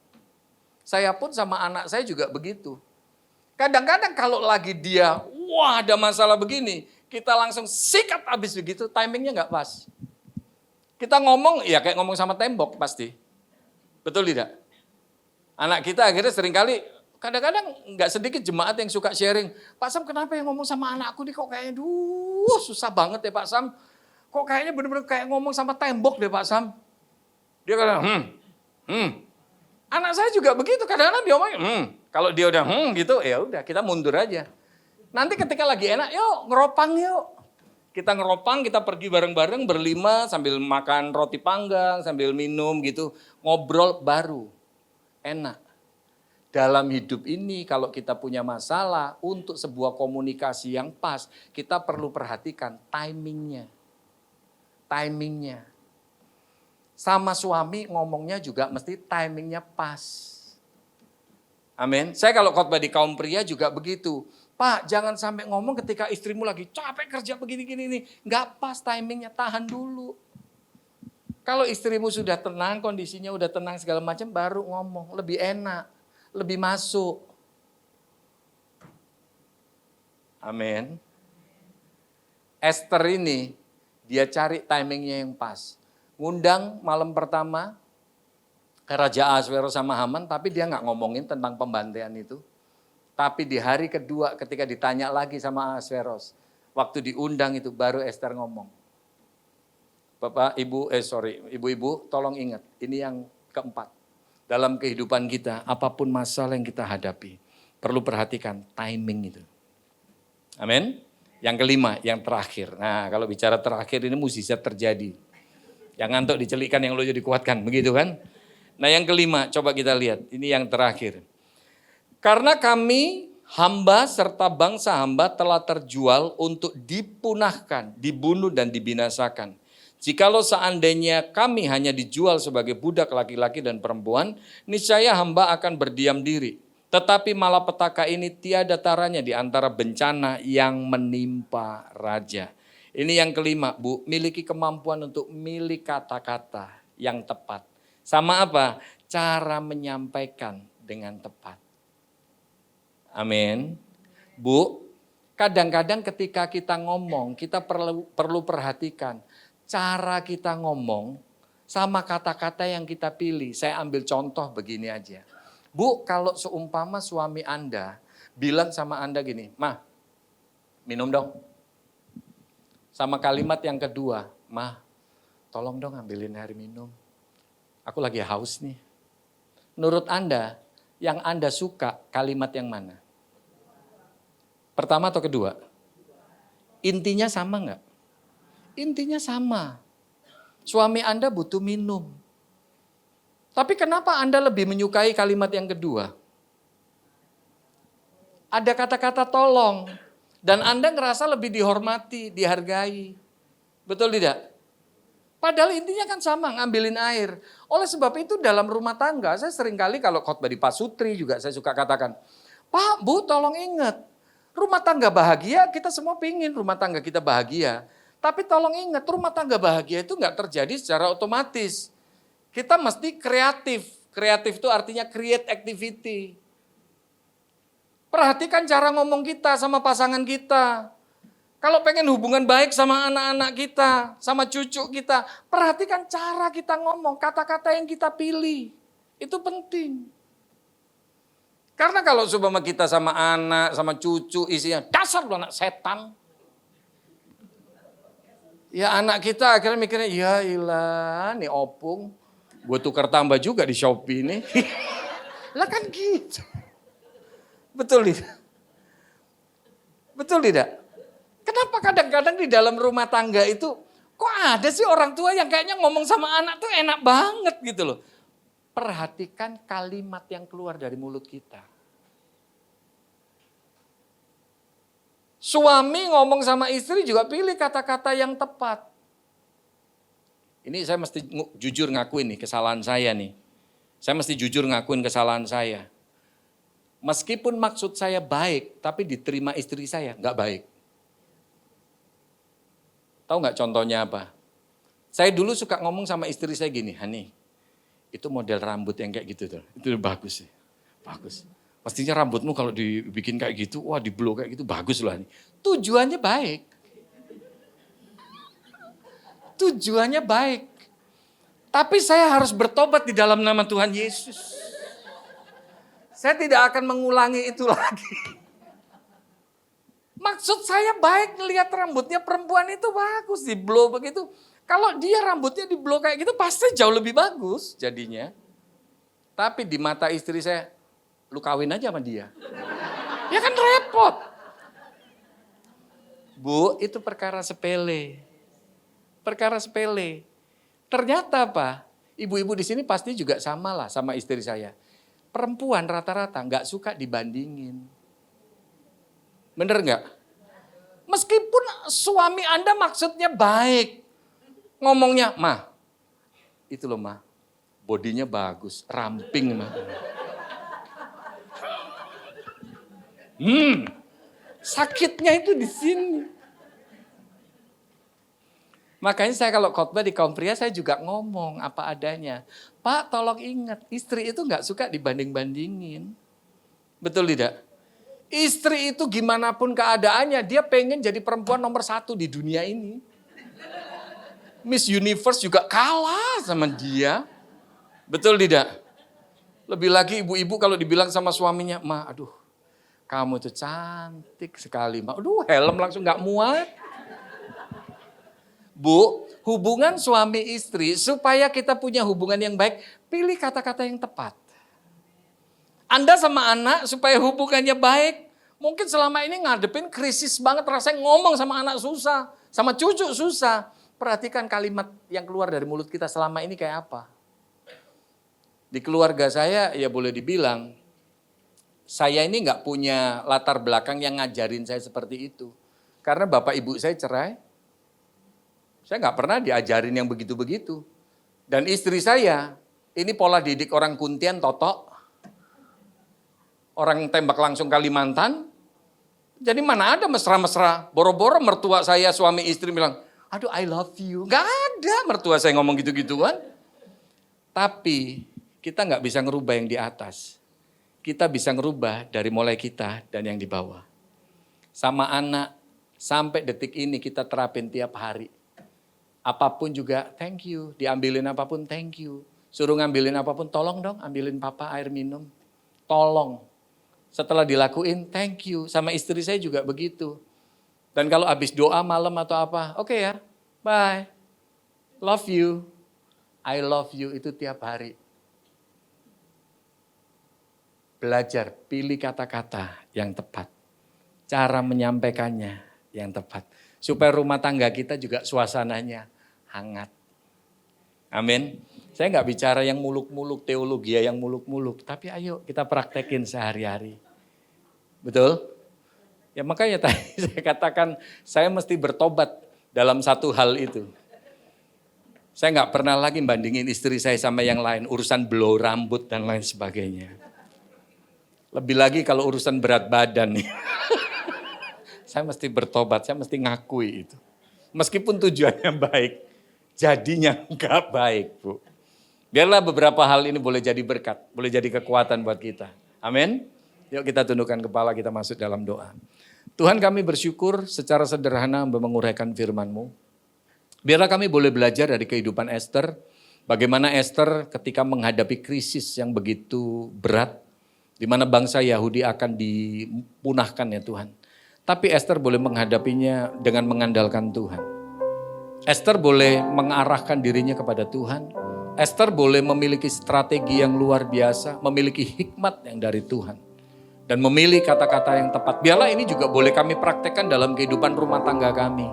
Saya pun sama anak saya juga begitu. Kadang-kadang kalau lagi dia, wah ada masalah begini, kita langsung sikat habis begitu, timingnya nggak pas. Kita ngomong, ya kayak ngomong sama tembok pasti. Betul tidak? Anak kita akhirnya seringkali, kadang-kadang nggak sedikit jemaat yang suka sharing, Pak Sam kenapa yang ngomong sama anakku nih kok kayaknya, susah banget ya Pak Sam. Kok kayaknya bener-bener kayak ngomong sama tembok deh Pak Sam. Dia kadang, Anak saya juga begitu, kadang-kadang dia ngomong, Kalau dia udah gitu, ya udah kita mundur aja. Nanti ketika lagi enak, yuk ngeropang yuk. Kita ngeropang, kita pergi bareng-bareng berlima sambil makan roti panggang, sambil minum gitu. Ngobrol baru, enak. Dalam hidup ini kalau kita punya masalah untuk sebuah komunikasi yang pas, kita perlu perhatikan timingnya. Timingnya. Sama suami ngomongnya juga mesti timingnya pas. Amin. Saya kalau khotbah di kaum pria juga begitu. Pak, jangan sampai ngomong ketika istrimu lagi capek kerja begini-gini nih. Nggak pas timingnya, tahan dulu. Kalau istrimu sudah tenang, kondisinya udah tenang segala macam, baru ngomong. Lebih enak, lebih masuk. Amin. Esther ini, dia cari timingnya yang pas. Ngundang malam pertama ke Raja Ahasveros sama Haman, tapi dia nggak ngomongin tentang pembantaian itu. Tapi di hari kedua ketika ditanya lagi sama Ahasveros, waktu diundang itu baru Esther ngomong. Ibu-ibu tolong ingat, ini yang keempat. Dalam kehidupan kita, apapun masalah yang kita hadapi, perlu perhatikan timing itu. Amin. Yang kelima, yang terakhir. Nah kalau bicara terakhir ini mukjizat terjadi. Yang ngantuk dicelikkan, yang loyo dikuatkan, begitu kan? Nah yang kelima, coba kita lihat, ini yang terakhir. Karena kami hamba serta bangsa hamba telah terjual untuk dipunahkan, dibunuh dan dibinasakan. Jikalau seandainya kami hanya dijual sebagai budak laki-laki dan perempuan, niscaya hamba akan berdiam diri. Tetapi malapetaka ini tiada taranya di antara bencana yang menimpa raja. Ini yang kelima, Bu, miliki kemampuan untuk milih kata-kata yang tepat. Sama apa? Cara menyampaikan dengan tepat. Amin. Bu, kadang-kadang ketika kita ngomong, kita perlu perhatikan cara kita ngomong sama kata-kata yang kita pilih. Saya ambil contoh begini aja. Bu, kalau seumpama suami Anda bilang sama Anda gini, "Mah, minum dong." Sama kalimat yang kedua, "Mah, tolong dong ambilin air minum. Aku lagi haus nih." Menurut Anda, yang Anda suka kalimat yang mana? Pertama atau kedua? Intinya sama enggak? Intinya sama. Suami Anda butuh minum. Tapi kenapa Anda lebih menyukai kalimat yang kedua? Ada kata-kata tolong. Dan Anda ngerasa lebih dihormati, dihargai. Betul tidak? Padahal intinya kan sama, ngambilin air. Oleh sebab itu dalam rumah tangga, saya seringkali kalau khotbah di Pasutri juga saya suka katakan, Pak, Bu, tolong ingat, rumah tangga bahagia, kita semua pingin rumah tangga kita bahagia. Tapi tolong ingat, rumah tangga bahagia itu nggak terjadi secara otomatis. Kita mesti kreatif. Kreatif itu artinya create activity. Perhatikan cara ngomong kita sama pasangan kita. Kalau pengen hubungan baik sama anak-anak kita, sama cucu kita, perhatikan cara kita ngomong, kata-kata yang kita pilih. Itu penting. Karena kalau supaya kita sama anak, sama cucu, isinya dasar lu anak setan. Ya anak kita akhirnya mikirnya, ya ilah nih opung, gue tukar tambah juga di Shopee nih. Lah kan gitu. Betul tidak? Betul tidak? Kenapa kadang-kadang di dalam rumah tangga itu, kok ada sih orang tua yang kayaknya ngomong sama anak tuh enak banget gitu loh. Perhatikan kalimat yang keluar dari mulut kita. Suami ngomong sama istri juga pilih kata-kata yang tepat. Ini saya mesti jujur ngakuin nih kesalahan saya nih. Saya mesti jujur ngakuin kesalahan saya. Meskipun maksud saya baik, tapi diterima istri saya nggak baik. Tahu nggak contohnya apa? Saya dulu suka ngomong sama istri saya gini, Hani, itu model rambut yang kayak gitu tuh, itu bagus sih, bagus. Pastinya rambutmu kalau dibikin kayak gitu, wah di blow kayak gitu, bagus loh Hani. Tujuannya baik. Tujuannya baik. Tapi saya harus bertobat di dalam nama Tuhan Yesus. Saya tidak akan mengulangi itu lagi. Maksud saya baik ngelihat rambutnya perempuan itu bagus, di blow begitu. Kalau dia rambutnya di blow kayak gitu pasti jauh lebih bagus jadinya. Tapi di mata istri saya, lu kawin aja sama dia. Ya kan repot. Bu, itu perkara sepele. Perkara sepele. Ternyata apa? Ibu-ibu di sini pasti juga sama lah sama istri saya. Perempuan rata-rata nggak suka dibandingin. Bener nggak? Meskipun suami Anda maksudnya baik. Ngomongnya, Ma, itu loh Ma, bodinya bagus, ramping Ma. Sakitnya itu di sini. Makanya saya kalau khotbah di kaum pria saya juga ngomong apa adanya. Pak tolong ingat, istri itu gak suka dibanding-bandingin. Betul tidak? Istri itu gimana pun keadaannya, dia pengen jadi perempuan nomor 1 di dunia ini. Miss Universe juga kalah sama dia. Betul tidak? Lebih lagi ibu-ibu kalau dibilang sama suaminya, Ma aduh kamu tuh cantik sekali. Ma. Aduh helm langsung gak muat. Bu, hubungan suami istri supaya kita punya hubungan yang baik, pilih kata-kata yang tepat. Anda sama anak supaya hubungannya baik, mungkin selama ini ngadepin krisis banget, rasanya ngomong sama anak susah, sama cucu susah. Perhatikan kalimat yang keluar dari mulut kita selama ini kayak apa. Di keluarga saya ya boleh dibilang, saya ini nggak punya latar belakang yang ngajarin saya seperti itu. Karena bapak ibu saya cerai. Saya nggak pernah diajarin yang begitu-begitu. Dan istri saya, ini pola didik orang Kuntian totok. Orang tembak langsung Kalimantan. Jadi mana ada mesra-mesra. Boro-boro mertua saya suami istri bilang, aduh I love you. Nggak ada mertua saya ngomong gitu-gituan. Tapi kita nggak bisa ngerubah yang di atas. Kita bisa ngerubah dari mulai kita dan yang di bawah. Sama anak, sampai detik ini kita terapin tiap hari. Apapun juga thank you, diambilin apapun thank you. Suruh ngambilin apapun tolong dong ambilin papa air minum. Tolong. Setelah dilakuin thank you, sama istri saya juga begitu. Dan kalau habis doa malam atau apa, oke ya, bye. Love you, I love you itu tiap hari. Belajar, pilih kata-kata yang tepat. Cara menyampaikannya yang tepat. Supaya rumah tangga kita juga suasananya hangat. Amin. Saya nggak bicara yang muluk-muluk, teologi yang muluk-muluk. Tapi ayo kita praktekin sehari-hari. Betul? Ya makanya tadi saya katakan saya mesti bertobat dalam satu hal itu. Saya nggak pernah lagi bandingin istri saya sama yang lain. Urusan blow rambut dan lain sebagainya. Lebih lagi kalau urusan berat badan. Saya mesti bertobat, saya mesti ngakui itu. Meskipun tujuannya baik, jadinya enggak baik, Bu. Biarlah beberapa hal ini boleh jadi berkat, boleh jadi kekuatan buat kita. Amin. Yuk kita tundukkan kepala, kita masuk dalam doa. Tuhan, kami bersyukur secara sederhana menguraikan firman-Mu. Biarlah kami boleh belajar dari kehidupan Esther, bagaimana Esther ketika menghadapi krisis yang begitu berat, di mana bangsa Yahudi akan dipunahkan ya Tuhan. Tapi Esther boleh menghadapinya dengan mengandalkan Tuhan. Esther boleh mengarahkan dirinya kepada Tuhan. Esther boleh memiliki strategi yang luar biasa, memiliki hikmat yang dari Tuhan. Dan memilih kata-kata yang tepat. Biarlah ini juga boleh kami praktekkan dalam kehidupan rumah tangga kami.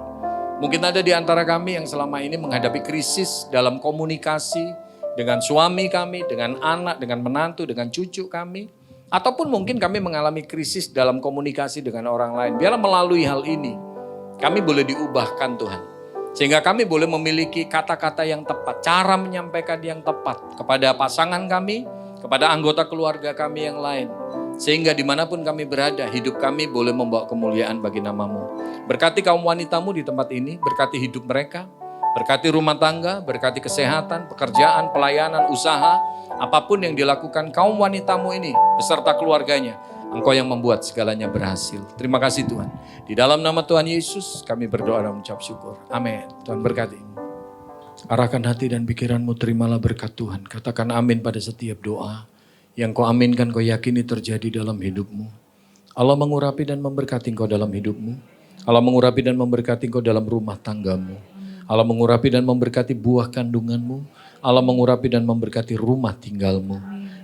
Mungkin ada di antara kami yang selama ini menghadapi krisis dalam komunikasi dengan suami kami, dengan anak, dengan menantu, dengan cucu kami. Ataupun mungkin kami mengalami krisis dalam komunikasi dengan orang lain. Biarlah melalui hal ini, kami boleh diubahkan Tuhan. Sehingga kami boleh memiliki kata-kata yang tepat, cara menyampaikan yang tepat kepada pasangan kami, kepada anggota keluarga kami yang lain. Sehingga dimanapun kami berada, hidup kami boleh membawa kemuliaan bagi nama-Mu. Berkati kaum wanita-Mu di tempat ini, berkati hidup mereka, berkati rumah tangga, berkati kesehatan, pekerjaan, pelayanan, usaha, apapun yang dilakukan kaum wanita-Mu ini beserta keluarganya. Engkau yang membuat segalanya berhasil. Terima kasih Tuhan. Di dalam nama Tuhan Yesus kami berdoa dan mengucap syukur. Amin. Tuhan berkati. Arahkan hati dan pikiranmu, terimalah berkat Tuhan. Katakan amin pada setiap doa. Yang kau aminkan, kau yakini terjadi dalam hidupmu. Allah mengurapi dan memberkati engkau dalam hidupmu. Allah mengurapi dan memberkati engkau dalam rumah tanggamu. Allah mengurapi dan memberkati buah kandunganmu. Allah mengurapi dan memberkati rumah tinggalmu.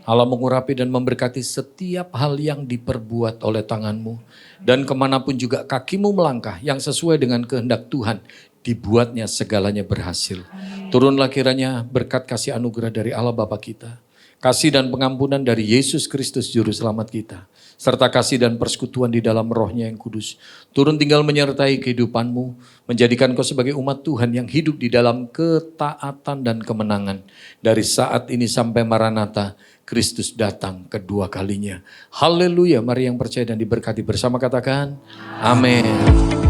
Allah mengurapi dan memberkati setiap hal yang diperbuat oleh tanganmu. Dan kemanapun juga kakimu melangkah yang sesuai dengan kehendak Tuhan, dibuatnya segalanya berhasil. Turunlah kiranya berkat kasih anugerah dari Allah Bapa kita, kasih dan pengampunan dari Yesus Kristus Juru Selamat kita, serta kasih dan persekutuan di dalam Roh-Nya yang kudus, turun tinggal menyertai kehidupanmu, menjadikan kau sebagai umat Tuhan yang hidup di dalam ketaatan dan kemenangan. Dari saat ini sampai Maranatha, Kristus datang kedua kalinya. Haleluya, mari yang percaya dan diberkati bersama katakan, amin.